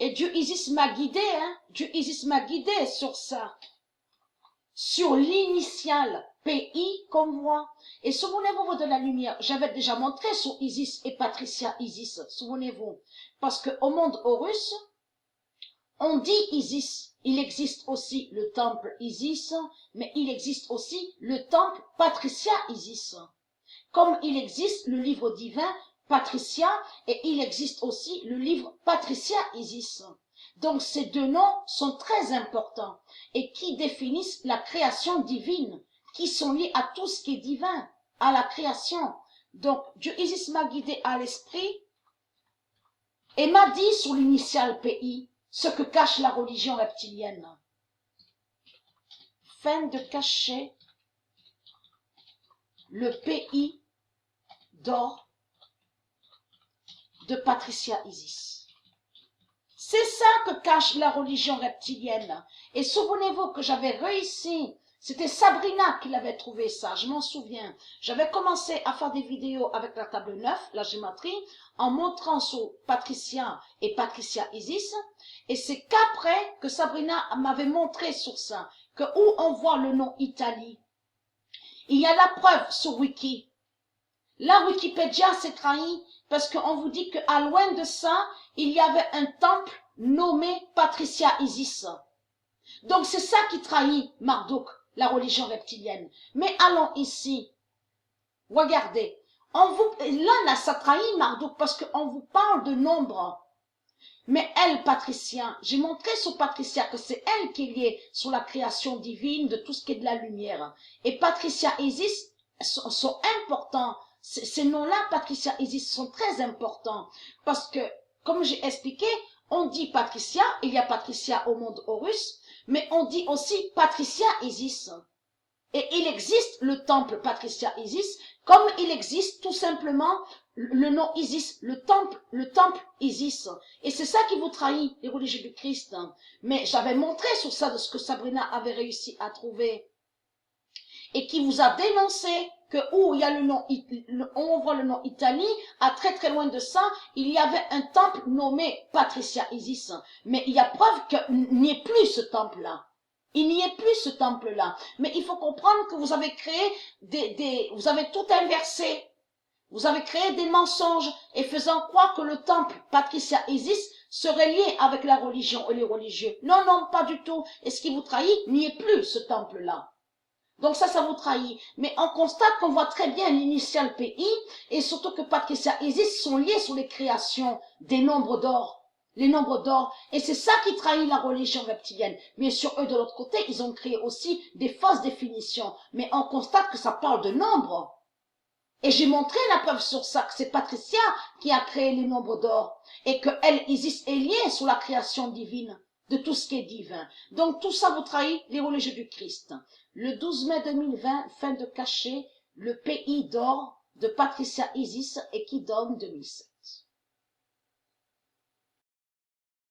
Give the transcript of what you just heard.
Et Dieu Isis m'a guidé, hein. Dieu Isis m'a guidé sur ça. Sur l'initiale PI comme voix. Et souvenez-vous de la lumière. J'avais déjà montré sur Isis et Patricia Isis. Souvenez-vous. Parce que au monde Horus, on dit Isis. Il existe aussi le temple Isis, mais il existe aussi le temple Patricia Isis. Comme il existe le livre divin Patricia et il existe aussi le livre Patricia Isis. Donc ces deux noms sont très importants et qui définissent la création divine, qui sont liés à tout ce qui est divin, à la création. Donc Dieu Isis m'a guidé à l'esprit et m'a dit sur l'initiale PI ce que cache la religion reptilienne. Fin de cacher le PI d'or de Patricia Isis. C'est ça que cache la religion reptilienne. Et souvenez-vous que j'avais réussi, c'était Sabrina qui l'avait trouvé ça, je m'en souviens. J'avais commencé à faire des vidéos avec la table 9, la gématrie, en montrant sur Patricia et Patricia Isis. Et c'est qu'après que Sabrina m'avait montré sur ça, que où on voit le nom Italie, il y a la preuve sur Wiki. La Wikipédia s'est trahie parce qu'on vous dit qu'à loin de ça, il y avait un temple nommé Patricia Isis. Donc c'est ça qui trahit Marduk, la religion reptilienne. Mais allons ici. Regardez. Là, ça trahit Marduk parce qu'on vous parle de nombre. Mais elle, Patricia, j'ai montré sur Patricia que c'est elle qui est liée sur la création divine de tout ce qui est de la lumière. Et Patricia Isis sont importants. Ces noms-là, Patricia Isis, sont très importants. Parce que, comme j'ai expliqué, on dit Patricia, il y a Patricia au monde Horus, mais on dit aussi Patricia Isis. Et il existe le temple Patricia Isis, comme il existe tout simplement le nom Isis, le temple Isis. Et c'est ça qui vous trahit, les religieux du Christ. Mais j'avais montré sur ça de ce que Sabrina avait réussi à trouver. Et qui vous a dénoncé que où il y a le nom, on voit le nom Italie, à très très loin de ça, il y avait un temple nommé Patricia Isis. Mais il y a preuve qu'il n'y ait plus ce temple-là. Il n'y ait plus ce temple-là. Mais il faut comprendre que vous avez créé vous avez tout inversé. Vous avez créé des mensonges et faisant croire que le temple Patricia Isis serait lié avec la religion et les religieux. Non, non, pas du tout. Et ce qui vous trahit, n'y est plus ce temple-là. Donc ça vous trahit. Mais on constate qu'on voit très bien l'initiale PI et surtout que Patricia Isis sont liés sur les créations des nombres d'or. Les nombres d'or. Et c'est ça qui trahit la religion reptilienne. Bien sûr, eux de l'autre côté, ils ont créé aussi des fausses définitions. Mais on constate que ça parle de nombres. Et j'ai montré la preuve sur ça, que c'est Patricia qui a créé les nombres d'or. Et que elle, Isis, est liée sur la création divine de tout ce qui est divin. Donc tout ça vous trahit les religieux du Christ. Le 12 mai 2020, fin de cacher le pays d'or de Patricia Isis et qui donne 2007.